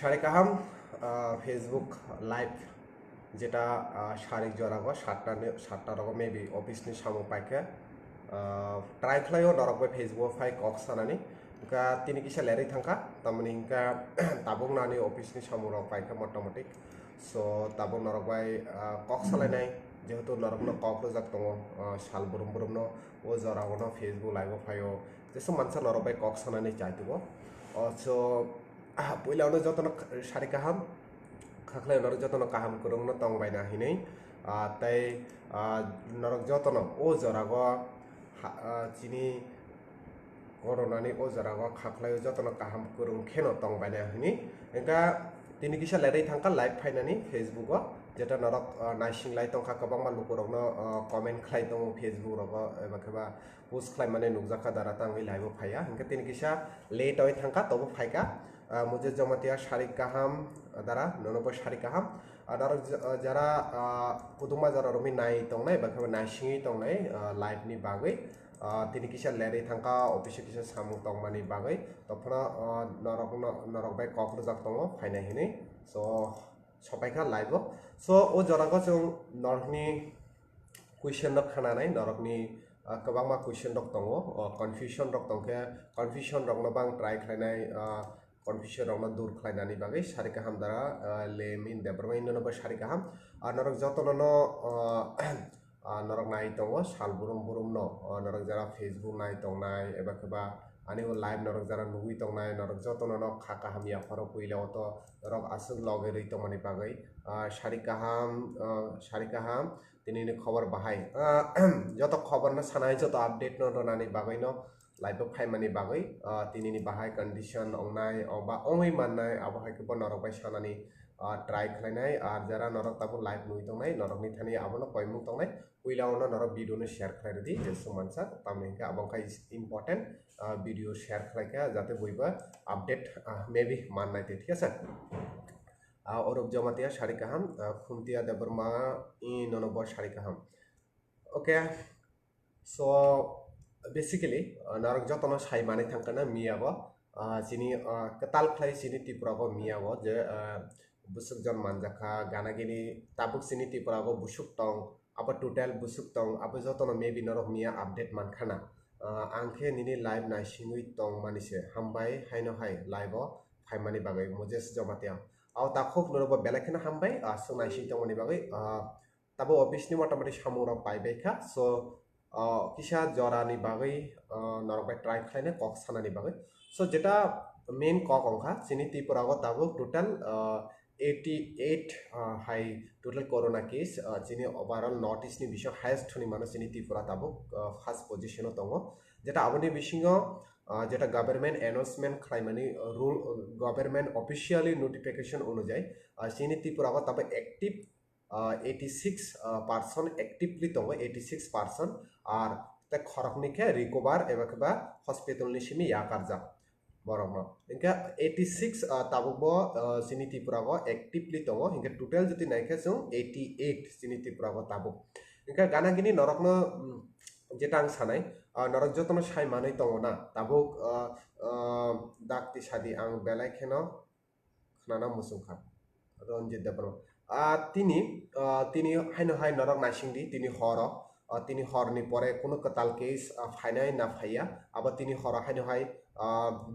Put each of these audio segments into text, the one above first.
সাড়ে কাহাম Facebook live যেটা সারিক জরাগো সাতটা রকম মেবি অফিसनि सामु पाइके ट्राइ खालायो नरक फेसबुक फाइ कक सानानि इनका तिनि किसा लेरै थांखा तारमाने इनका ताबुक नानि अफिसनि सामु रक पाइके मोटामोटी सो ताबुक नरक बाय कक सालायनाय जेहेतु नरकनो कक रोजाक दङ साल बुरुम बुरुमनो ओ जरागोनो फेसबुक लाइभ फायो जेसो मानसा नरक बाय कक सानानि जायतुगो सो पहिलावनो जतन सारि काहाम खाख्लाय नरक जतन काहाम कुरुंनो तंबायना हिनै तै नरक जतन ओ जरागो चिनि कोरोनानि ओ जरागो खाख्लाय जतन काहाम कुरुं खेनो तंबायना हिनै एंका तिनि किसा लेरै थांका लाइभ फाइनानि फेसबुक जेटा नरक नाइसिंलाय तंखा गोबां मानलुकरनो कमेन्ट खालाय दङ फेसबुक रग एबा केबा पोस्ट खालाय माने नुजाखा दारा तांगै लाइभ फाया एंका तिनि किसा लेट होय थांका तबो फायका मुझे जमातिया सारि काहाम दारा ननबो सारि काहाम आदार जरा कुदुमा जरा रमी नाय तंनाय बाखा नायसिङै तंनाय लाइभ नि बागै तिनि किसा लेरै थांका अफिस किसा सामु तंमानि बागै तफना नरक बाय कक रजाक दङ फायनाय हिनै सो सबायखा लाइभ सो ओ जरागो जों नरकनि कुइसन रक खानानै नरकनि गोबां मा कुइसन रक दङ कनफ्यूजन रक दंखे कनफ्यूजन रक नबां ट्राइ खालायनाय कनफ्यूजन रक दूर खालायनानै बागै सारि काहाम दारा लेमिन देबरमाइन नबो सारि काहाम नरक जतननो नरक नाय दङ साल बुरुम बुरुमनो नरक जरा फेसबुक नाय दंनाय एबा केबा आनि लाइभ नरक जरा नुगै दंनाय नरक जतननो खा काहाम या फरो पहिलाव तो नरक आसुग लगेरै तंमानि बागै सारि काहाम तिनिनि खबर बाहाय जत खबर न सानाय जत अपडेट न रनानि बागै न लाइभ फाइमानि बागै तिनिनि बाहाय कंडिशन अंनाय अबा ओंै माननाय आबहाय के नरक बाय सानानि ट्राइ खालायनाय आर जरा नरक ताबो लाइभ नुगै दंनाय नरकनि थानि आबनो कयमु दंनाय पहिलावनो नरक भिडिअनो शेयर खालायदि जेसो मानसा तामनिका आबंखाय इम्पोर्टेन्ट भिडिअ शेयर खालायका जाते बयबो अपडेट मेबी माननाय ठीक আছে औरब जमातिया सारि काहाम खुमतिया देबरमा इ ननबर सारि काहाम ओके सो बेसिकली नरक जतन साइ माने थांकाना मियाबो जिनि कताल खाय जिनि तिपुराबो मियाबो जे बुसुक जन मानजाखा गानागिनि ताबुक जिनि तिपुराबो बुसुक तंग अब टोटल बुसुक तंग अब जतन मेबी नरक मिया अपडेट मानखाना आंखे निनि लाइभ नाइसिङै तंग मानिसे हामबाय हायनो हाय लाइभ फाइमानि बागै मुजेस जमातिया आव ताखोक नरबो बेलेखना हामबाय सो नाइसिं तंगनि बागै ताबो अफिसनि मोटामोटी सामुरा पाइबायखा सो किसा जरानि बागै नरबाय ट्राइ खालायने कक सानानि बागै सो जेटा मेन कक अंखा जिनि तिपुरागो ताबो टोटल 88 हाई टोटल कोरोना केस जिनि ओवरऑल नॉर्थ ईस्ट नि बिषय हाईएस्ट थनि मानो जिनि तिपुरा ताबो फर्स्ट पोजीशन दङ जेटा आबनि बिसिङो जेटा गभर्नमेंट अनाउंसमेंट खालायमानि रूल गभर्नमेंट ऑफिशियली नोटिफिकेशन अनुयायी जिनि तिपुरागो ताबो एक्टिव 86% एक्टिवली दङ 86% आर ते खरकनिखे रिकवर एबा केबा हॉस्पिटल निसिमि याकारजा बरमनो इनका 86 ताबुबो जिनि तिपुरागो एक्टिवली दङ इनका टोटल जति नायखे जों 88 जिनि तिपुरागो ताबु इनका गानागिनि नरकनो जेटा आं सानाय नरक जतन साइ मानै दङ ना ताबुक दाक्ति सादि आं बेलायखेनो खनाना मुसुखा रंजित देबरमा तिनि हायनो हाय नरक नाइसिंदि तिनि हरनि परे कोनो कताल केस फाइनाय ना फाइया अब तिनि हर हायनो हाय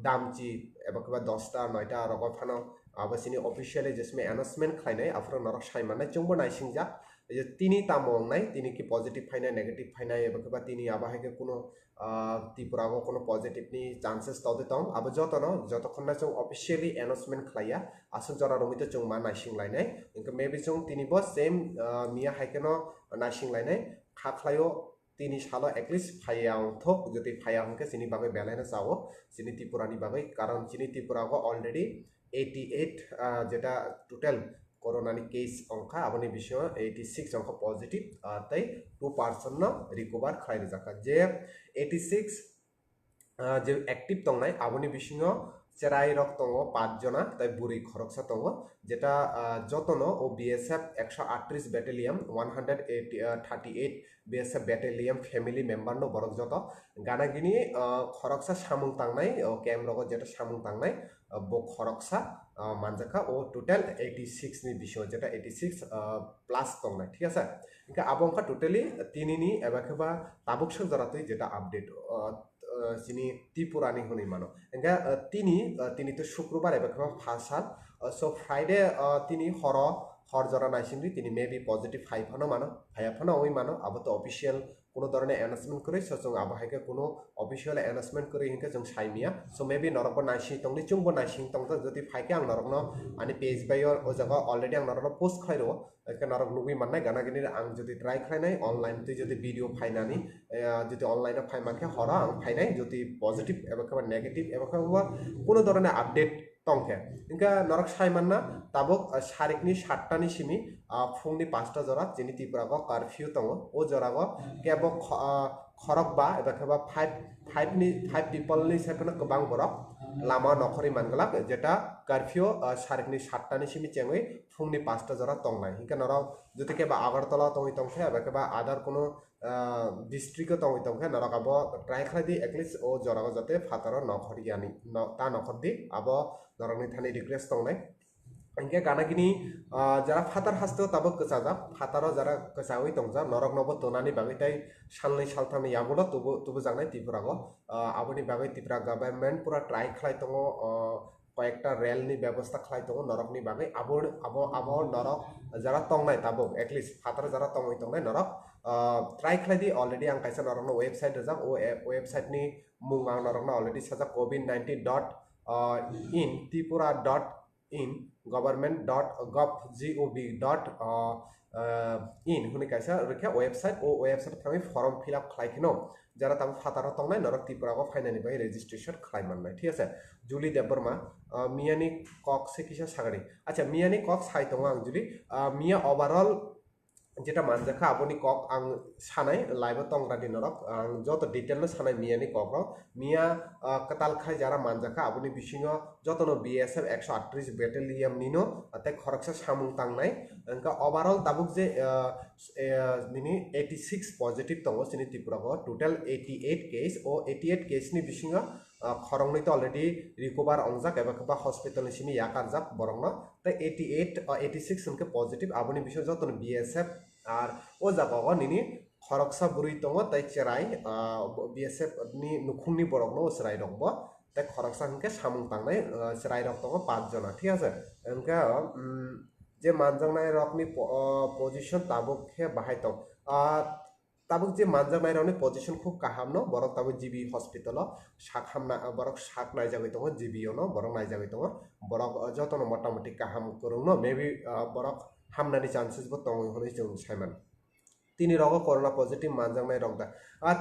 दामची एबा केबा 10टा 9टा रग फानो अब सिनि ऑफिशियली जिसमे अनाउंसमेंट खालायनाय आफ्रो नरक साइ मानै जोंबो नाइसिंजा जे तिनि तामंनाय तिनि कि पॉजिटिव फाइनाय नेगेटिव फाइनाय एबा केबा तिनि आबाहाय के कोनो तिपुरागो कोनो पॉजिटिव नि चांसेस तदे तंग अब जतखन्ना जों ऑफिशियली अनाउंसमेंट खालाया आसु जरा रमिते जों मा नाइसिं लायनाय इनका मेबी जों तिनिबो सेम मिया हायकेनो नाइसिं लायनाय खाख्लायो तिनि सालो एटलिस्ट फायाव थोक जति फायाव के सिनि बागै बेलायना जावो सिनि तिपुरानि बागै कारण सिनि तिपुरागो अलरेडी 88 जेटा टोटल कोरोनानि केस अंखा आबनि बिषय 86 अंक पॉजिटिव तै 2% न रिकवर खायनो जाका जे 86 जे एक्टिव तंनाय आबनि बिषय चेराई रक दङ 5 जना तै बुरै खरकसा दङ जेटा जतनो ओ BSF 138 battalion 138 BSF battalion family member नो बरक जत गानागिनि खरकसा सामुं तांनाय कैम रग जेटा सामुं तांनाय bo khoroksa manjaka o total 86 ni bisho jeta 86 plus tongnai ঠিক আছে Inca abongkha totally tinini ebakeba tabuksa jaratoi jeta update যিনি ত্রিপুরানি হনি মানো এঙ্গা তিনি তো শুক্রবার এবারে ফার্স্ট হাল সো ফ্রাইডে তিনি হর জরা নাইসিংরি তিনি মেবি পজিটিভ 5 হনো মানো 5 হনো ওই মানো আবো তো অফিশিয়াল কোনো ধরনের অ্যানাউন্সমেন্ট করে সচং আবহাইকে কোনো অফিশিয়াল অ্যানাউন্সমেন্ট করে হিংকে जों সাইমিয়া সো মেবি নরক নাইসি তংনি চুংবো নাইসিং তংতো যদি ফাইকে আং নরক ন আনি পেজ বাই ও জায়গা অলরেডি আং নরক পোস্ট খাইরো একে নরক নুবি মাননাই গানাগিনি আং যদি ট্রাই খাইনাই অনলাইন তে যদি ভিডিও ফাইনানি যদি অনলাইনে ফাইমাকে হরা আং ফাইনাই যদি পজিটিভ এবাকে নেগেটিভ এবাকে কোনো ধরনের update tongke inka norok saimanna tabok sarikni 7tani simi phungni 5ta jora jini Tripura curfew tongo o jora go kebo khorok ba ebakeba 5 people ni sekono kobang borok lama nokhori manglak jeta curfew sarikni 7tani simi chengoi phungni 5ta jora tongnai inka norok jodi keba Agartala tongi tongkhe ebakeba adar kono district tongi tongkhe norok abo try khladi at least o jora go jate fataro nokhori yani ta nokhodi abo norokni thani request tongnai इंके गानागिनी जरा फातार हास्तो ताबो कसाजा फातारो जरा कसावै तंजा नरक नबो तोनानि बागै ताइ सालनै सालथामनि यागुलो तुबो जानाय त्रिपुरागो आबोनि बागै Tripura government पुरा try खालाय तंगो কয়েকটা রেলনি ব্যবস্থা খালাই তঙ্গ নরকনি বাগৈ আবো নরক যারা তংনাই তাবো এটলিস্ট ফাতার যারা তংই তংনাই নরক ট্রাই খালাই দি অলরেডি আং কাইসা নরকনো ওয়েবসাইট রেজাক ও ওয়েবসাইটনি মুং আং নরকনা অলরেডি সাজা covid19.in tripura.in government.gov.in हुने काइसा रखे वेबसाइट ओ वेबसाइट थाङै फर्म फिल आप खालायखिनो যারা তাম ফাতার তংনাই নরক ত্রিপুরাগো ফাইনানি বাই রেজিস্ট্রেশন খালাইমাननाय ঠিক আছে জুলি দেববর্মা মিয়ানি কক সে কিসা সাগারি আচ্ছা মিয়ানি কক সাই তং আং জুলি মিয়া ওভারঅল যেটা মানজাখা আপনি কক আং সানাই লাইভ তংরাদি নরক আং যত ডিটেল সানাই মিয়ানি কক মিয়া কতাল খাই যারা মানজাখা আপনি বিসিং যতন বিএসএফ 138 ব্যাটালিয়ন নিনো তাই খরকসা সামুং তাংনাই এনকা ওভারঅল তাবুক যে নিনি 86 পজিটিভ তং সিনি ত্রিপুরাগো টোটাল 88 কেস ও 88 কেস নি বিসিং খরংনি তো অলরেডি রিকভার অংজাক এবাকবা হসপিটাল সিমি ইয়াকারজাক বরং তাই 88 86 উনকে পজিটিভ আপনি বিষয় যতন বিএসএফ আর ও জায়গা নিনি খরকসা বুড়ি দङ তাই চেরাই বিএসএফ नि নুখুংনি বরকনো চেরাই দङ তাই খরকসা হনকে সামুং তাংনাই চেরাই রক দङ 5 জন ঠিক আছে এনকা যে মানজাংনাই রকনি পজিশন তাবুকহে বাহাই দङ তাবুক যে মানজাংনাই রকনি পজিশন খুব কাহামনো বরক তাবু জিবি হসপিটাল শাখামনা বরক শাক নাই জাগৈ দङ জিবিওনো বরক নাই জাগৈ দङ বরক যতন মোটামুটি কাহাম করুনো মেবি বরক হামনানি চান্সেস বো দङ হनै जों সাইমান তিনি রগ করোনা পজিটিভ মানজাংনাই রগদা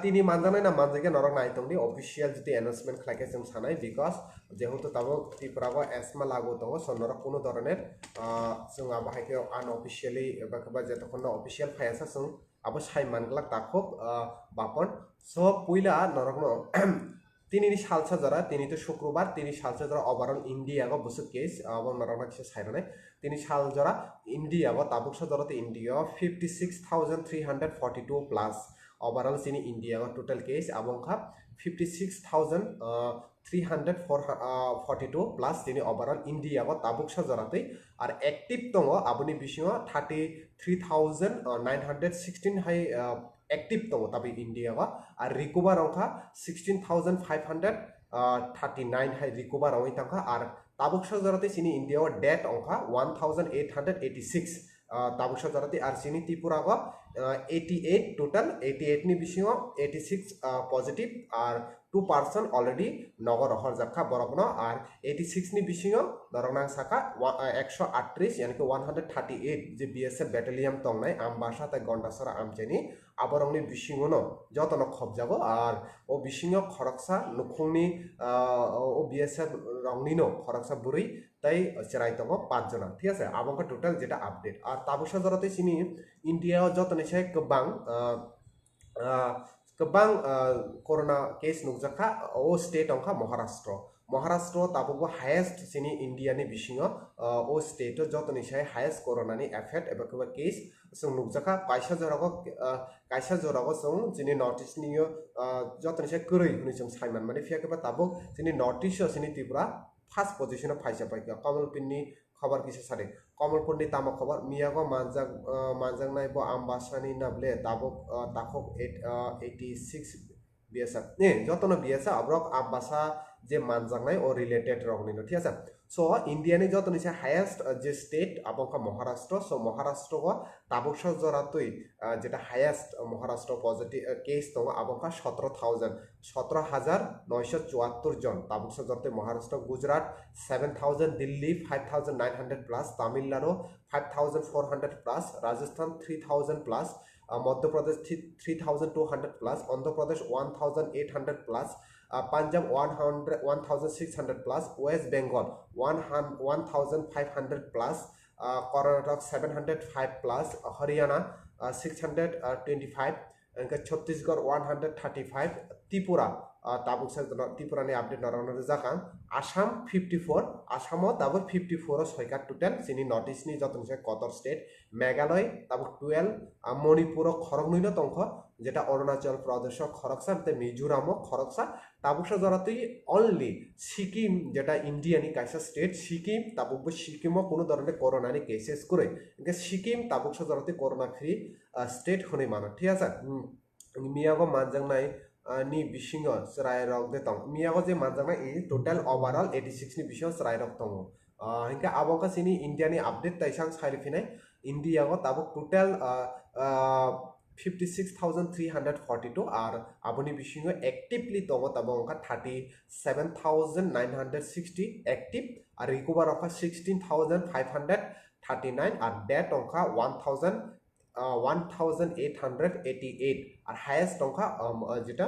তিনি মানজাংনাই না মানজাগে নরক নাইতংনি অফিসিয়াল যদি অ্যানাউন্সমেন্ট খাইকে जों সানাই বিকজ যেহেতু তাবো ত্রিপুরাগো এসমা লাগু দङ সনরক কোনো ধরনের जों আবহাইকে আনঅফিসিয়ালি এবাকবা যতক্ষণ অফিসিয়াল ফায়াসা जों আবো সাইমানগলাক তাখক বাপন সো পুইলা নরক তিনি সালসা যারা তিনি তো শুক্রবার তিনি সালসা যারা ওভারঅল ইন্ডিয়াগো বসু কেস আবো নরকনা কিছু সাইরানে তিনি সাল যারা ইন্ডিয়াগো তাবুকসা যারাতে ইন্ডিয়া 56,342 প্লাস ওভারঅল সিনি ইন্ডিয়াগো টোটাল কেস আবংখা 56,342 প্লাস তিনি ওভারঅল ইন্ডিয়াগো তাবুকসা যারাতে আর অ্যাক্টিভ দङ আবনি বিসিও 33,916 হাই एक्टिव दङ ताबि इन्डियावा आर रिकभार अंखा 16,539 हाय रिकभार अंगै तंखा आर ताबुकसा जराते सिनि इन्डियावा डेट अंखा 1,886 ताबुकसा जराते आर सिनि त्रिपुरागो 88 टोटल 88 नि बिसिङो 86 पजिटिभ आर 2% अलरेडी नगर हर जाखा बरकनो आर 86 नि बिसिङो दरंनां साका 138 यानी कि 138 जे बीएसएफ बैटालियन तंगनाय आमबासा तै गन्डासरा आमचेनि आबरंनि बिसिङोनो जतन खबजागो आर ओ बिसिङो खरकसा नुखुंनि ओ बीएसएफ रंनिनो खरकसा बुरै তাই চেরাই দङ 5 জন ঠিক আছে আবংকা টোটাল যেটা আপডেট আর তাবুকসা জরাতে সিনি ইন্ডিয়া যতনিসাই गोबां कोरोना केस नुकजाखा ओ स्टेट अंखा महाराष्ट्र ताबुबो हाईएस्ट सिनि इंडिया नि बिसिङो ओ स्टेट जतनिसाय हाईएस्ट कोरोना नि एफेक्ट एबा कबा केस जों नुकजाखा कायसा जरागो जों जिनि नर्थ ईस्ट नि जतनिसाय कोरै हुनि जों साइमान माने फियाकबा ताबुक जिनि नर्थ ईस्ट सिनि त्रिपुरा ফার্স্ট পজিশনে ফাইসা পাইকা কমলপুরনি খবর কিসে সারে কমলপুরনি তামা খবর মিয়াগো মানজাং নাইবো আমবাসানি নাবলে তাবক তাকক 86 বিএসএ যতনো বিএসএ আব্রক আমবাসা যে মানজাংনাই ও রিলেটেড রংনিনো ঠিক আছে সো ইন্ডিয়ানি যত নিছে হাইয়েস্ট যে স্টেট আবংকা মহারাষ্ট্র সো মহারাষ্ট্র তাবকসা জরাতই যেটা হাইয়েস্ট মহারাষ্ট্র পজিটিভ কেস দङ আবংকা 17,974 জন তাবকসা জরাতই Maharashtra Gujarat 7,000 Delhi 5,900 plus Tamil Nadu 5,400 plus Rajasthan 3,000 plus Madhya Pradesh 3,200 plus Andhra Pradesh 1,800 প্লাস Punjab 1,600 plus, West Bengal 1,500 plus, Karnataka 705 plus, Haryana 625, Chhattisgarh 135, Tripura Tabuk Tripura ni update narana jakan Assam 54 Assam tabuk 54 soika total sini notice ni joton se kotor state Meghalaya tabuk 12 Manipur khorok nuilo tongkho যেটা Arunachal Pradesh খরকসা Mizoram খরকসা তাবুকসা জরাতেই only Sikkim যেটা ইন্ডিয়ানি কাইসা state Sikkim তাবুক সিকিমও কোনো ধরনের করোনানি cases করে Sikkim তাবুকসা জরাতে corona free state হনে মানো ঠিক আছে মিয়াগো মানজাংনাই ni bisingo serai rok de tong miyago je manjangna i total overall 86 ni bisingo serai rok tongo hinka aboka sini india ni update taisang sairi finai india go tabuk total 56,342 আর আপনি বিশিঙ্গ actively তম তব অঙ্কা 37,960 active আর recover অঙ্কা 16,539 আর date অঙ্কা 1,888 আর highest অঙ্কা যেটা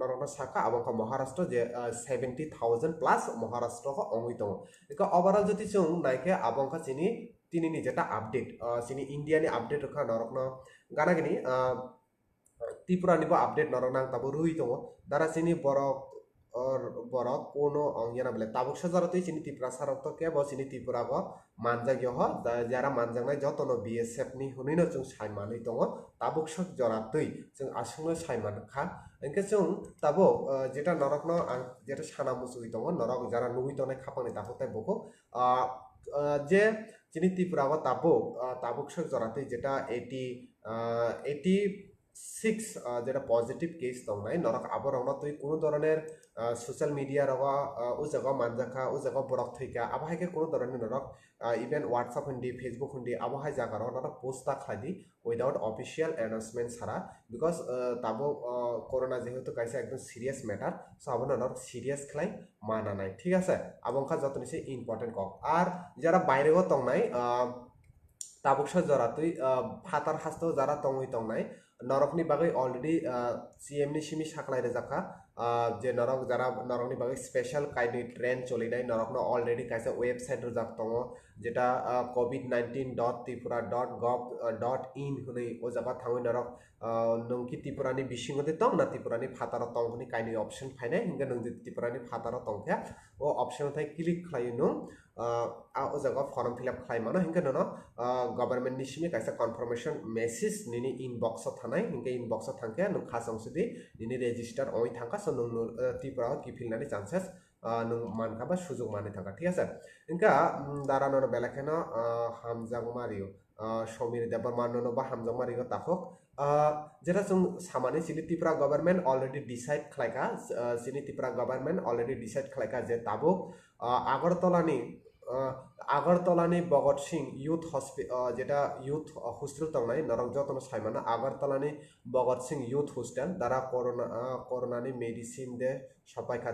নরনা শাখা আবঙ্কা মহারাষ্ট্র যে 70,000 plus Maharashtra অঙ্গিতম একা overall যদি চং নাইকে আবঙ্কা চিনি তিনি যেটা আপডেট চিনি ইন্ডিয়ানি আপডেট রখা নরকনা গানাগিনি ত্রিপুরা নিব আপডেট নরনাং তাবো রুই দङ দারা চিনি বরক কোনো অঙ্গিনা বলে তাবুক সাজারতেই চিনি ত্রিপুরা সারত কে ব চিনি ত্রিপুরা গ মানজাগিয় হ যারা মানজাংনাই যতন বিএসএফ नि हुनैनो जों सायमानै दङ ताबुक सक जरातै जों आसंनो सायमान खा एंके जों ताबो जेटा नरकनो जेटा साना मुसुइ दङ नरक जारा नुइ तनाय खापानि ताबुकताय बको जे चिनि ত্রিপুরা ग ताबुक सक जरातै जेटा 86 যেটা পজিটিভ কেস দংনাই নরক আবরংনা তুই কোনো ধরনের সোশ্যাল মিডিয়া রগা ও জায়গা মানজাখা ও জায়গা বরক থৈকা আবহাইকে কোনো ধরনের নরক ইভেন হোয়াটসঅ্যাপ হুন্দি ফেসবুক হুন্দি আবহাই জায়গার নরক পোস্টটা খাদি উইদাউট অফিসিয়াল অ্যানাউন্সমেন্ট ছাড়া বিকজ তাবো করোনা যেহেতু কাইছে একদম সিরিয়াস ম্যাটার সো আবো নরক সিরিয়াস খাই মানা নাই ঠিক আছে আবংখা যতনিসে ইম্পর্টেন্ট কক আর যারা বাইরেও তংনাই তাবুকসা জরাতুই ফাতার হাস্ত যারা তংই তংনাই নরকনি বাগৈ অলরেডি সিএমনি সিমি সাকলাই রেজাকা যে নরক যারা নরকনি বাগৈ special কাইনি train চলিনাই নরকনো already কাইসা website Rezaq দङ যেটা covid19.tripura.gov.in हुनै ओ जागा थाङै नरक नंकि त्रिपुरानि बिसिङते दङ ना त्रिपुरानि फातार दङ हुनै काइनि अप्शन फाइनाय हिंगा नंजि त्रिपुरानि फातार दंखा ओ अप्शन थाय क्लिक खालायो नं ओ जागा फर्म फिल अप खालायमानो हिंगा ननो गभर्नमेन्ट नि सिमि काइसा कन्फर्मेशन मेसेज निनि इनबॉक्स थानाय हिंगा इनबॉक्स थांखे नं खासंसुदि निनि रेजिस्टार ओइ थांखा सो नं त्रिपुरा किफिलनानि चान्सेस नं मानखाबा सुजुग माने थांखा ठीक আছে हिंगा दारानो बेलाखेनो हामजांमारियो समीर देबरमाननो बा हामजांमारियो ताखो जेटा जों सामानि सिनि त्रिपुरा गभर्नमेन्ट अलरेडी डिसाइड खालायका सिनि त्रिपुरा गभर्नमेन्ट अलरेडी डिसाइड खालायका जे ताबो আগরতলানি ভগৎ সিং ইউথ যেটা ইউথ হোস্টেল তংনাই নরক যতন সাইমানা আগরতলানি ভগৎ সিং ইউথ হোস্টেল দ্বারা করোনানি মেডিসিন দে সবাইখা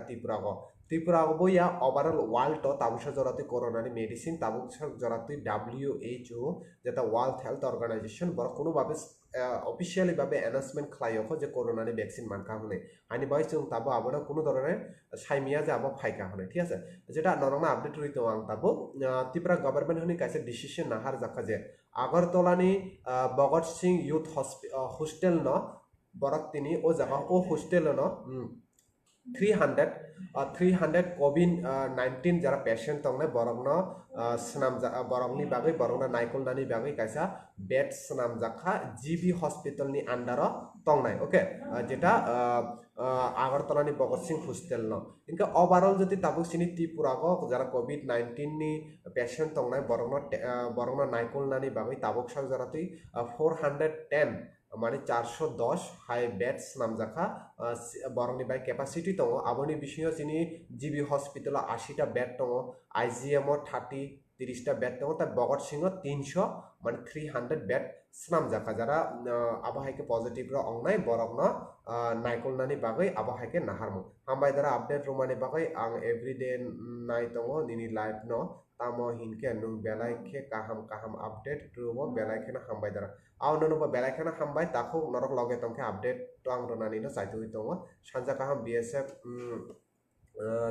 ত্রিপুরা বইয়া ওভারঅল ওয়ার্ল্ড তাবুসা জরাতে করোনানি মেডিসিন তাবুসা জরাতে WHO যেটা ওয়ার্ল্ড হেলথ অর্গানাইজেশন বড় কোনোভাবে অফিসিয়ালি ভাবে অ্যানাউন্সমেন্ট খালাইও যে করোনানি ভ্যাকসিন মানকা হনে আইনি বাই जों তাবো আবনা কোনো ধরনের সাইমিয়া যে আবো ফাইকা হনে ঠিক আছে যেটা নরমা আপডেট রইতো আং তাবো ত্রিপুরা গভর্নমেন্ট হনি কাইসে ডিসিশন নাহার জাকা যে আগরতলানি ভগৎ সিং ইউথ হোস্টেল ন বরক তিনি ও জায়গা ও হোস্টেল ন 300 COVID-19 যারা পেশেন্ট তংনে বরংনো স্নাম বরংনি বাগৈ বরংনা নাইকলনানি বাগৈ কাইসা বেড স্নাম জাখা জিবি হসপিটালনি আন্ডার তংনাই ওকে যেটা আগরতলানি ভগৎ সিং হোস্টেল ন ইনকা ওভারঅল যদি তাবুক সিনি ত্রিপুরাগো যারা COVID-19 নি পেশেন্ট তংনাই বরংনা নাইকলনানি বাগৈ তাবুক সাক যারা তুই 410 মানে 410 হাই বেডস নামজাখা বরংনি বাই ক্যাপাসিটি দङ আবনি বিষয় যিনি জিবি হসপিটাল 80টা বেড দङ IGM 30টা বেড দङ তার ভগৎ সিং 300 মানে 300 বেড নামজাখা যারা আবহাইকে পজিটিভ র অংনাই বরংন নাইকলনানি বাগৈ আবহাইকে নাহারমু হামবাই দ্বারা আপডেট রুমানি বাগৈ আং এভরিডে নাই দङ নিনি লাইভ ন তামো হিনকে নুং বেলাইকে কাহাম আপডেট রুমো বেলাইকে না হামবাই দ্বারা আউননুবা বেলাইখানা হামবাই তাকো নরক লগে তংকে আপডেট তো আং রনানিনো চাইতুই দङ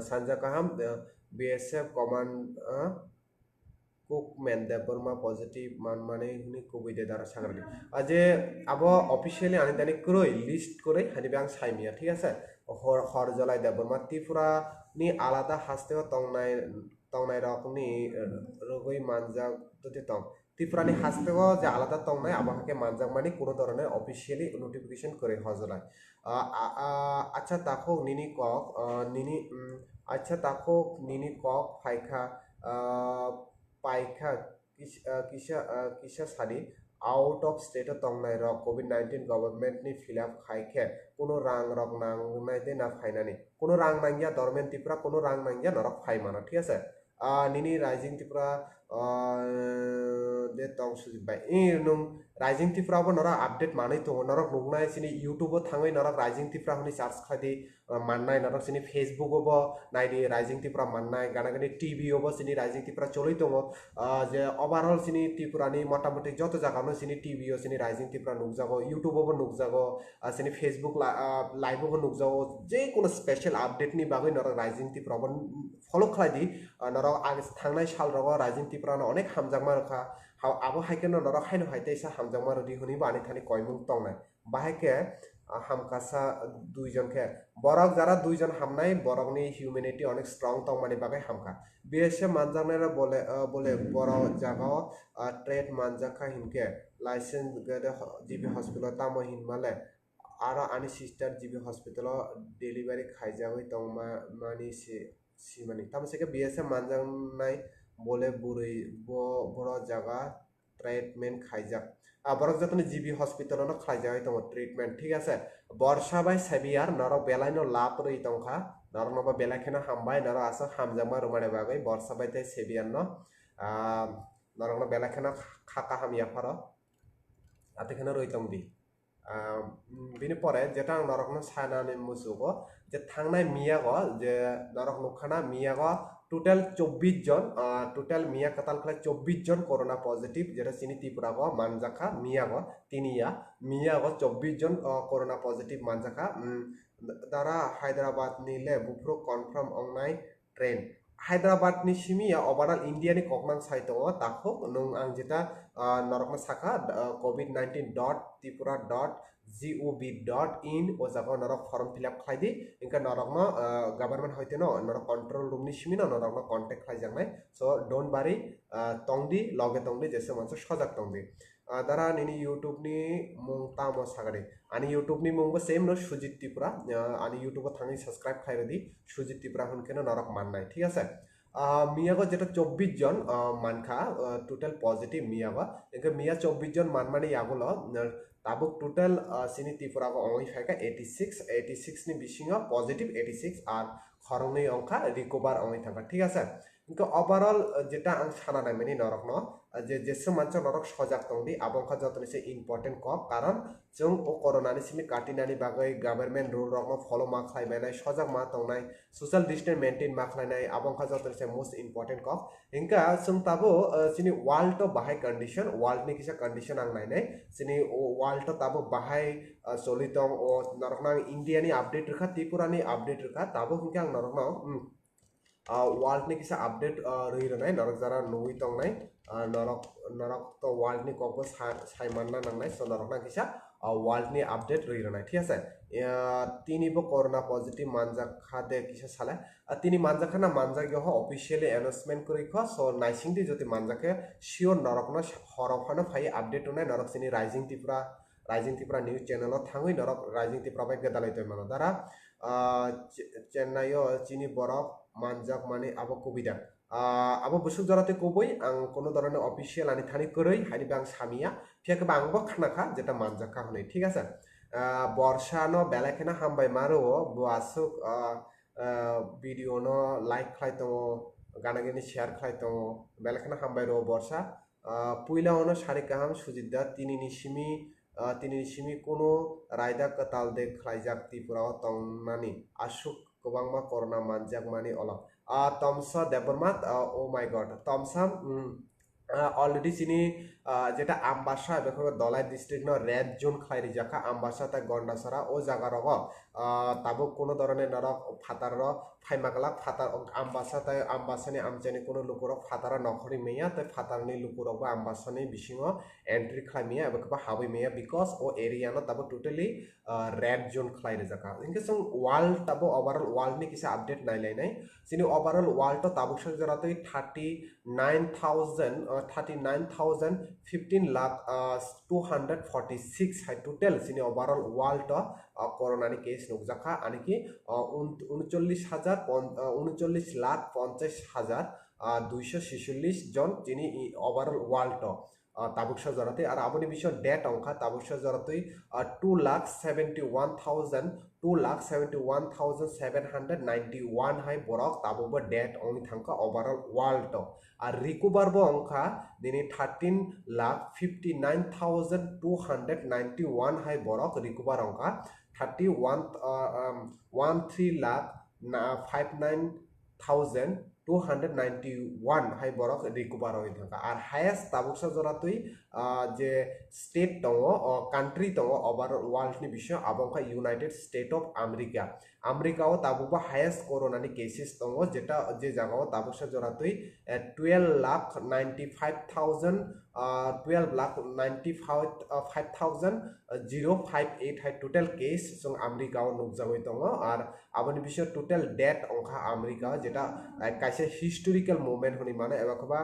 সানজা কাহাম BSF কমান্ড কুক মেন্দে বর্মা পজিটিভ মানে হুনি কোভিড দ্বারা সাগরকে আজে আবো অফিসিয়ালি আনি দানি ক্রই লিস্ট করে হানি বাং সাইমিয়া ঠিক আছে হর জলাই দে বর্মা ত্রিপুরা নি আলাদা হাসতেও তংনাই রকমনি রগই মানজা যদি তং ত্রিপুরানি হাসতেও যে আলাদা তংনাই আবহাকে মানজাক মানে কোনো ধরনের অফিসিয়ালি নোটিফিকেশন করে হজলাই আচ্ছা তাকো নিনি কক নিনি কক ফাইখা পাইখা কিসা সারি আউট অফ স্টেট তংনাই রক COVID-19 গভর্নমেন্ট নি ফিলাপ খাইখে কোনো রাং রক নাংনাই দে না ফাইনানি কোনো রাং নাঙ্গিয়া গভর্নমেন্ট ত্রিপুরা কোনো রাং নাঙ্গিয়া নরক ফাই মানা ঠিক আছে নিনি rising Tripura de tong suji bai nung rising tifra bo nora update manai to norok nugnai sini youtube bo thangai norok rising tifra honi search khadi mannai norok sini facebook bo naidi rising tifra mannai gana gani tv bo sini rising tifra choloi tongo je overall sini tifra ni motamoti joto jaga no sini tv o sini rising tifra nugjago youtube bo nugjago sini facebook live bo nugjago je kono special update ni bagoi norok rising tifra bo follow khladi norok age thangnai sal rogo rising tifra no onek hamjangma rakha আবো হাইকে নরক হাইনো হাইতে ইসা হামজাংমা রদি হনি বানি Thani কয়মুং তংনাই বাহাইকে হামকাসা দুইজনকে বরক যারা দুইজন হামনাই বরকনি humanity অনেক স্ট্রং তংমানি বাগে হামকা বিএসএফ মানজাংনারা বলে বড় জাগাও ট্রেড মানজাখা হিনকে লাইসেন্স গদে জিবি হসপিটাল তামো হিনমালে আর আনি সিস্টার জিবি হসপিটাল ডেলিভারি খাইজাগৈ তংমা মানি সিমানি তামসেকে বিএসএফ মানজাংনাই বলে বুড়ি বড় জায়গা ট্রিটমেন্ট খাইজাক বরক যতনি জিবি হসপিটাল ন খাইজা হয় তোমার ট্রিটমেন্ট ঠিক আছে বর্ষা বাই সাবিয়ার নরক বেলাইনো লাভ রই তংখা নরক নবা বেলাইখানা হামবাই নরক আসা হামজামা রুমানে বাগৈ বর্ষা বাই তাই সেবিয়ার ন নরক ন বেলাইখানা খাকা হামিয়া ফার আতেখানা রই তং দি বিনি পরে যেটা নরক ন সানানি মুসুগো যে থাংনাই মিয়াগো যে নরক নুখানা মিয়াগো টোটাল 24 জন টোটাল মিয়া কাতাল খালে 24 জন করোনা পজিটিভ যেটা চিনি ত্রিপুরাগো মানজাখা মিয়াগো তিনিয়া মিয়াগো 24 জন করোনা পজিটিভ মানজাখা দ্বারা হায়দ্রাবাদ নিলে বুফ্রো কনফার্ম অনলাইন ট্রেন হায়দ্রাবাদ নি সিমিয়া ওভারঅল ইন্ডিয়ানি ককনাং সাইতো তাকো নং আং যেটা নরকনা সাকা covid19.tripura.gov.in ও জাগো নরক ফর্ম ফিল আপ খাইদি ইনকা নরকনো গভর্নমেন্ট হইতে নরক কন্ট্রোল রুম নি সিমিনা নরকনো কন্টাক্ট খাইজাংনাই সো ডোন্ট বারি তংদি লগে তংদি যেসে মানসে সজাগ তংদি দ্বারা নিনি ইউটিউব নি মুং তামো সাগারে আনি ইউটিউব নি মুংবো সেম ন সুজিত ত্রিপুরা আনি ইউটিউব থাঙি সাবস্ক্রাইব খাইরদি সুজিত ত্রিপুরা হনকেন নরক মাননাই ঠিক আছে মিয়াগো যেটা 24 জন মানখা টোটাল পজিটিভ মিয়াগো একে মিয়া 24 জন মানমানে ইয়াগুলো তাবুক টোটাল সিনি ত্রিপুরাগো অংই ফাইকা 86 নি বিসিং পজিটিভ 86 আর খরংনি অংখা রিকভার অংই থাকা ঠিক আছে কিন্তু ওভারঅল যেটা আং সানা নাই মানে নরক ন যে যেসে মানসা নরক সজাগ তংদি আবংখা যতনিসে ইম্পর্টেন্ট কক কারণ जों ओ कोरोनानि सिमी काटिनानि बागै गभर्नमेंट रूल रकम फॉलो मा खालामनाय सजाग मा तंनाय सोशल डिस्टेंस मेंटेन मा खालामनाय आबंखा जतनसे मोस्ट इम्पोर्टेंट क इनका जों ताबो सिनि वर्ल्ड तो बाहाय कंडीशन वर्ल्ड नि किसा कंडीशन आं नायनाय सिनि वर्ल्ड तो ताबो बाहाय सलितम ओ नरकना इंडिया नि अपडेट रखा त्रिपुरा नि अपडेट रखा ताबो हिंका आं नरकना world ni kisa update roi ronai norok jara nui tong nai norok to world ni koko sai manna nang nai so norok na kisa world ni update roi ronai ঠিক আছে তিনি bo corona positive manjak khade kisa sale তিনি manjak khana manjak yo officially announcement kori kho so naising di joti manjake sure norok na horok khana phai update unai norok sini rising tripura news channel thangui norok rising tripura bai gedalai toy mano dara chennai o chini borok manjak mani abo kubida abo busuk jarate koboi ang kono ধরনের official ani thani koroi haini bang samia phiak bang bo khana kha jeta manjak kha honai ঠিক আছে বর্ষা no belakena hambai maro bo asuk video no like khlai to gana gini share khlai to belakena hambai ro Barsha puila ono sari kaham sujidda তিনি simi kono raida katal de khlaijak tipura tongnani asuk kobangma corona manjak mani ola Tomsa Debormat oh my god Tomsa already sini যেটা আমবাসা এবং Dalai district ন red zone খাইরি জাকা আমবাসা তা গন্ডাসরা ও জায়গা রগ তাবো কোনো ধরনের নরক ফাতার ফাইমাগলা ফাতার আমবাসা তাই আমবাসানি আমচানি কোনো লুকুর ফাতারা নখরি মেয়া তাই ফাতারনি লুকুর বা আমবাসানি বিশিং এন্ট্রি খাইমিয়া এবং হাবি মেয়া বিকজ ও এরিয়া ন তাবো টোটালি রেড জোন খাইরি জাকা ইনকে সং ওয়ার্ল্ড তাবো ওভারঅল ওয়ার্ল্ড নি কিসা আপডেট নাইলাই নাই সিনি ওভারঅল ওয়ার্ল্ড তো তাবো সক জরাতই 39,15 lakh 246 hai total sini overall world to corona ni case nukjaka ani ki 39 lakh 50,000 246 জন যিনি overall world to তাবুকশা জরাতে আর আপনি বিষয় ডেট অংকা তাবুকশা জরাতেই 2,71,791 হাই বরক তাবুব date অনি থাকা overall world আর recover বো অংকা দিনে 13,59,291 হাই বরক রিকভার অংকা 13,59,291 হাই বরক রিকভার হই থাকা আর হাইয়েস্ট তাবুকসা জরাতুই যে স্টেট দङ কান্ট্রি দङ ওভারঅল ওয়ার্ল্ড नि বিষয় আবংকা ইউনাইটেড স্টেট অফ আমেরিকাও তাবুবা হাইয়েস্ট করোনানি কেসেস দङ যেটা যে জায়গাও তাবুকসা জরাতুই 12,95,058 হাই টোটাল কেস जों আমেরিকাও নুকজাগৈ দङ আর আবনি বিষয় টোটাল ডেট অংকা আমেরিকা যেটা কাইसे हिस्टोरिकल मोमेंट हनि माने एबाखबा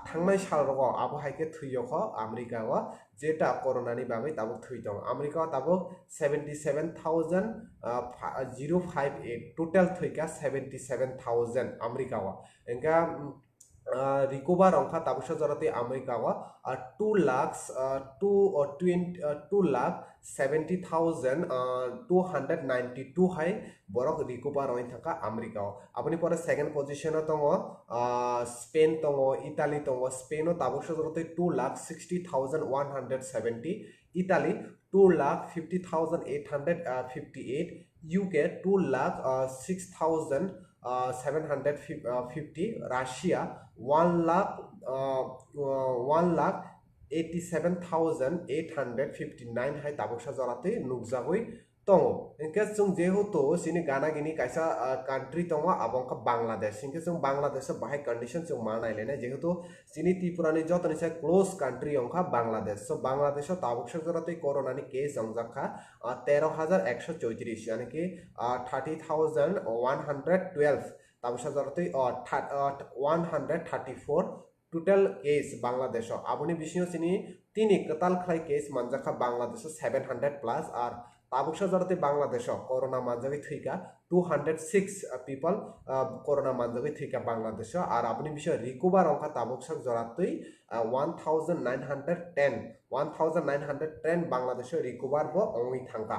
थांनाय साल रग आबो हाइके थैयख आमेरिकावा जेटा कोरोनानि बागै ताबो थै दं आमेरिका ताबो 77,058 टोटल थैका 77,000 आमेरिकावा एंगा रिकभार अंका ताबुसा जराते आमेरिकावा 2,70,292 हाई बरक रिकभार होई थाका आमेरिकाव अपनी परे सेकेंड पोजिशन दङ स्पेन दङ इटाली दङ स्पेन ताबुसा जराते 2,60,170 इटाली 2,50,858 यूके 2,06,750 राशिया 1,87,859 हाई ताबुसा जराते नुकजागै दङ इनके जों जेहेतु सिनि गाना गिनि कायसा कान्ट्रि दङ आबंका बांग्लादेश इनके जों बांग्लादेश बाहाय कंडीशन जों मा नायलायना जेहेतु सिनि त्रिपुरानि जतनि से क्लोज कान्ट्रि अंका बांग्लादेश सो बांग्लादेश ताबुसा जराते कोरोनानि केस अंजाखा 13,134 यानी कि 30,112 ताबुसा जराते 134 टोटल केस बांग्लादेश आबुनि बिसिनो सिनि तिनि कताल खाय केस मानजाखा बांग्लादेश 700 प्लस और ताबुकसा जराते बांग्लादेश कोरोना मानजागै थैका 206 पीपल कोरोना मानजागै थैका बांग्लादेश और अपनी विषय रिकभार अंका ताबुकसा जराते 1910 बांग्लादेश रिकभार बो अंगै थांका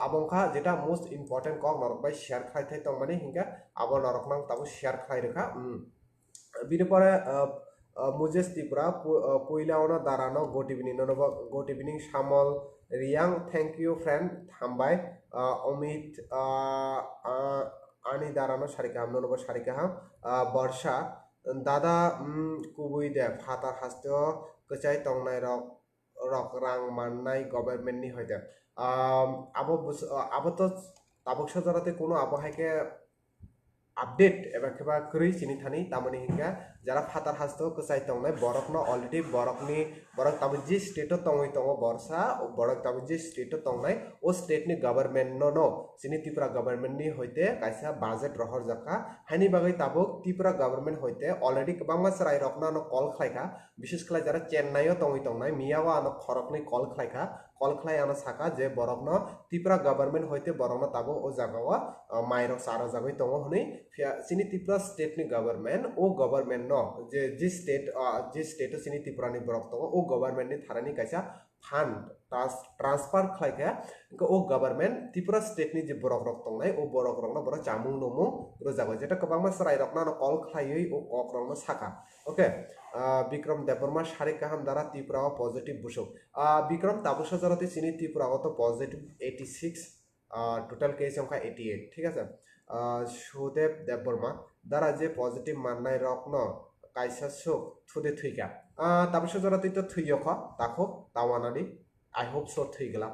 आबंका जेटा मोस्ट इम्पोर्टेंट कक नरक बाय शेयर खाय थाय तंग माने हिंगा आबो नरक नां ताबो शेयर खाय रेखा बिनि परे मुजेस त्रिपुरा पुइलावना दारानो गुड इवनिंग शामल रियांग थैंक यू फ्रेंड हामबाय अमित आनी दारानो सारिका हमनो नबो सारिका हम वर्षा दादा कुबुई दे फाता हास्ते कचाय तंगनाय रक रां माननाय गवर्नमेंट नि होयदे आबो तो ताबुकसा जराते कोनो आबो हायके আপডেট এবার কেবা করি চিনি থানি তামানি হিংকা যারা ফাতার হাসতো কসাই তংনাই বরকনো অলরেডি বরকনি বরক তামি যে স্টেটও তংই তং বর্ষা বরক তামি যে স্টেটও তংনাই ও স্টেটনি গভর্নমেন্ট নো চিনি ত্রিপুরা গভর্নমেন্টনি হইতে কাইসা বাজেট রহর জাকা হাইনি বাগৈ তাবক ত্রিপুরা গভর্নমেন্ট হইতে অলরেডি গোबां রায় রকনা কল খাইকা বিশেষ করে যারা চেন্নাইও তংই তংনাই মিয়াও আনো খরকনি কল খাইকা কল খাই আনো সাকা যে বরকনো ত্রিপুরা গভর্নমেন্ট হইতে বরকনো তাবো ও জাগাও মাইরক সারা জাগৈ তং হনি চিনি ত্রিপুরা স্টেটনি গভর্নমেন্ট ও গভর্নমেন্ট ন যে স্টেট চিনি ত্রিপুরাनि बरक दङ ओ गभर्नमेन्टनि थारानि कायसा फान्ड ट्रान्सफार खालायखा ओ गभर्नमेन्ट त्रिपुरा स्टेटनि जे बरक रक दंनाय ओ बरक रकना बर जामुं नमुं रोजागो जेटा गोबां मासराय रकना कल खालायै ओ कक रकना साका ओके বিক্রম দেববর্মা সারি কাহাম দ্বারা ত্রিপুরা পজিটিভ বুসুক বিক্রম তাবুসা জরাতে চিনি ত্রিপুরা তো পজিটিভ 86 টোটাল কেস সংখ্যা 88 ঠিক আছে সুদেব দেববর্মা দ্বারা যে পজিটিভ মাননাই রকন কাইসা সুক থুদে থুইকা তাবুসা জরাতে তো থুইয়খ তাখো তাওয়ানানি আই হোপ সো থুইগলা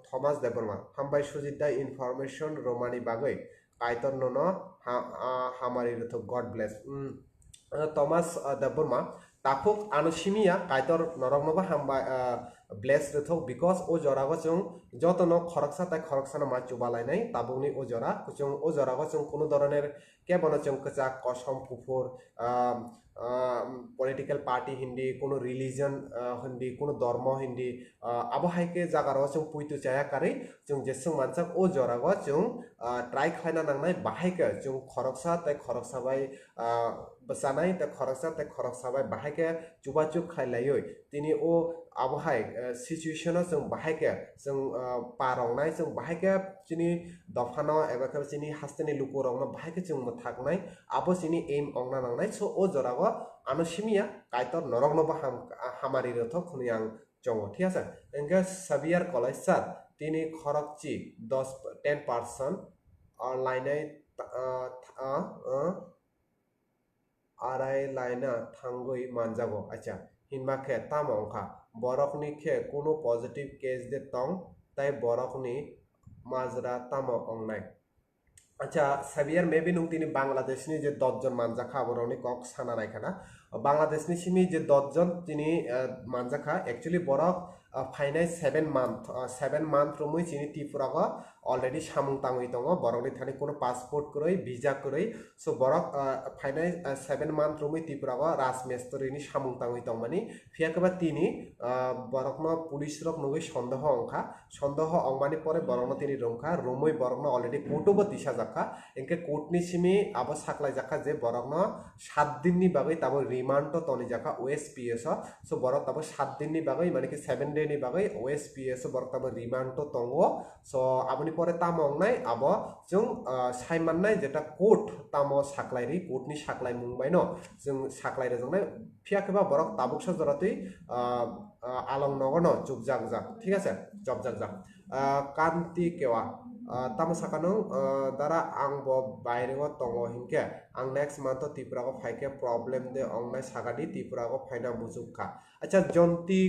থমাস দেববর্মা হামবাই সুজিত দা ইনফরমেশন রোমানি বাগৈ কাইতন নন হামারি রথ God bless Thomas Deborma takuk anu simia kaitor norok noba hamba bless rethok because o jora go chung jotono khoroksa tai khoroksa na ma chubalai nai tabungni o jora kuchung o jora go chung kono doroner ke bono chung kachak kosom pufur political party Hindi কোনো religion Hindi কোনো ধর্ম হিন্দি আবহাইকে জাগারাव जों पुइतु जाया कारै जों जेसों मानसाक ओ जराव जों try खायना नांनाय बाहायके जों खरकसा ताय खरकसा बाय बसानाय ताय खरकसा बाय बाहायके जुबाजुब खायलायै तिनि ओ आबहाय सिचुएशना जों बाहायके जों पारंनाय जों बाहायके जिनि दफानो एबा जिनि हास्तेनि लुकुरावनो बाहायके जों थाकनाय आबो जिनि एम अंगना नांनाय सो ओ जराव आनो सिमिया कायतर नरगनबा हामारि रथ खुनियां जङ ঠিক আছে এনকে সাবিয়ার কলেজ স্যার তিনি খরকচি 10% অনলাইনে আড়াই লাইনা থাঙ্গই মানজাগো আচ্ছা হিনমাখে তামংখা বরকনি খে কোনো পজিটিভ কেস দে তং তাই বরকনি মাজরা তাম অংনাই আচ্ছা সাবিয়ার মেবি নুং তিনি বাংলাদেশনি যে 10 জন মানজাখা বরনি কক সানা নাইখানা বাংলাদেশনি সিমি যে 10 জন তিনি মানজাখা एक्चुअली বরক फाइनाय 7 मान्थ रुमुई चिनि ত্রিপুরাগো অলরেডি সামুং তাঙ্গই দङ বরকनि थानि कोनो पासपोर्ट करै ভিসা करै सो बरक फाइनाय 7 मान्थ रुमुई ত্রিপুরাগো রাজমেস্তরিনি সামুং তাঙ্গই দংমানি ফিয়াকবা তিনি বরকনো পুলিশ রক নগৈ সন্দেহ অংমানি পরে বরকনো তিনি রংখা রুমুই বরকনো অলরেডি কোর্টবো দিশা জাখা এনকে কোর্টনি সিমি আবো সাকলাই জাখা যে বরকনো 7 দিননি বাগৈ তাবো রিমান্ড তনি জাখা ওএসপিএস सो बरक ताबो 7 दिननि बागै माने कि 7 डे नि बागै ओएसपीएस बरक ताबो रिमान्ड तो तंगो सो आबनि परे तामंगनाय आबो जों साइमाननाय जेटा कोर्ट तामो साकलाइरि कोर्टनि साकलाइ मुंबाय न जों साकलाइरे जोंनाय फियाखबा बरक ताबुकसा जरातै आलं नगन जुगजाग जाग ठीक আছে जबजाग जाग कान्ति केवा तामो साकानो दारा आं ब बायरेगो तंगो हिंके आं नेक्स्ट मंथ त्रिपुरागो फाइके प्रॉब्लम दे अंगनाय सागादि त्रिपुरागो फाइना मुजुखा अच्छा जन्ति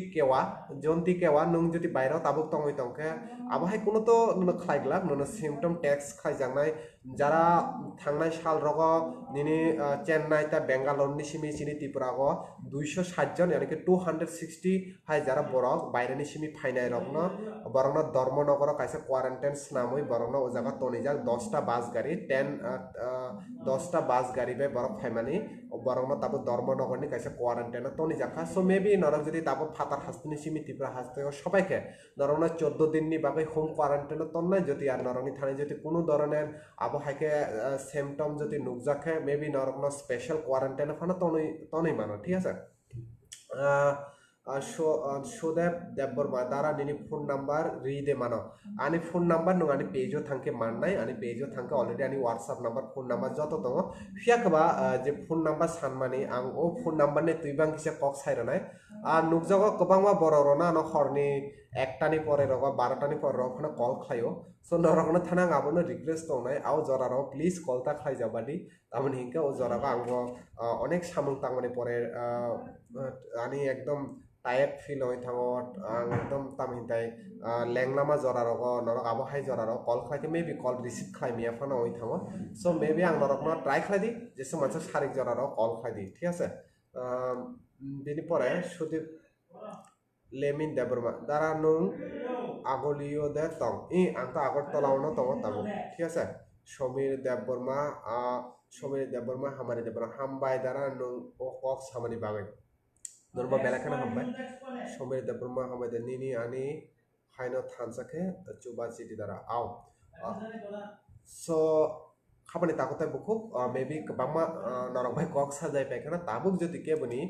केवा नों जुदि बायराव ताबुक तंगै तंके आबहाय कोनो तो नुनो खाइग्ला नुनो सिम्पटम टेक्स खाइजांनाय যারা थांनाय साल रगो निनि चेन्नाई ता बेंगालुरुनि सिमि चिनि त्रिपुरागो 260 जन यानी कि 260 हाय जारा बरक बायरानि सिमि फाइनाय रगनो बरनो धर्मनगर कायसे क्वारेन्टाइन नामै बरनो ओ जागा तनिजाक 10 टा बास गाड़ी 10 टा बास गाड़ी बे बरक फाइमानि बरनो ताबो धर्मनगरनि कायसे क्वारेन्टाइन तनिजाका सो मेबी नरक जदि ताबो फातार हास्तिनि सिमि त्रिपुरा हास्तियाव सबाइके नरनो 14 दिननि बागै होम क्वारेन्टाइन तन्नाय जदि आर नरनि थाने जदि कोनो धरনের আবহাইকে সিম্পটম যদি নুকজাকে মেবি নরকনো স্পেশাল কোয়ারেন্টাইন ফানো তনই মানো ঠিক আছে সুদেব দেববর্মা দ্বারা নিনি ফোন নাম্বার রিদে মানো আনি ফোন নাম্বার নো আনি পেজও থাঙ্কে মাননাই আনি পেজও থাঙ্কে অলরেডি আনি হোয়াটসঅ্যাপ নাম্বার ফোন নাম্বার যত দङ ফিয়াকবা যে ফোন নাম্বার সানমানি আং ও ফোন নাম্বার নে তুইবাং কিসে কক সাইরনাय নুকজাগো गोबांबा बररना न हरनि 1टानि परे रग 12टानि परे रग फना कल खायो सो नरगनो थाना आबोनो रिक्वेस्ट दंनाय आव जराराव प्लिज कलता खाइ जाबादि तामनि हिंका ओ जराबा आंगो अनेक सामुं तांगनि परे आनि एकदम টাইপ ফিল হই থাঙো একদম তামহিনতাই লেংলাमा जरा रग नरक आबो हाय जरा रग कल खाइते मेबी कल रिसीव खाइमिया फाना हई थाङो सो मेबी आं नरक न ट्राई खाइदि जेसे मानसे सारिक जरा रग कल खाइदि ठीक আছে बिनि परे सुदीप लेमिन देबरमा दारा नुं আগলিও দে তং আংটা আগর তলাওনো তং তামু ঠিক আছে সমীর দেববর্মা হামারি দেববর্মা হামবাই দ্বারা নুং ও কক সামানি বাগাই নরবা বেলাখানা হামবাই সমীর দেববর্মা হামাই দে নিনি আনি হাইনো থানসাকে চুবা চিটি দ্বারা আও সো খাবানি তাকতে বুকুক মেবি বাংমা নরক ভাই কক সাজাই পাইখানা তাবুক যদি কেবনি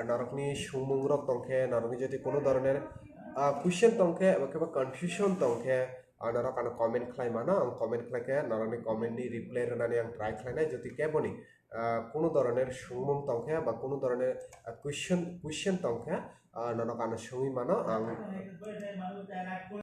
নরকনি সুমুংরক তংখে নরকনি যদি কোনো ধরনের কুয়েশন তংখে এবা কনফিউশন তংখে नरक आं कमेन्ट खालायमानो आं कमेन्ट खालायखे नरकनि कमेन्टनि रिप्लाय होनानै आं ट्राय खालायनाय जुदि केबनि কোনো ধরনের সুমুং তংখে বা কোনো ধরনের কুয়েশন তংখে নরক আं সুই মানো आं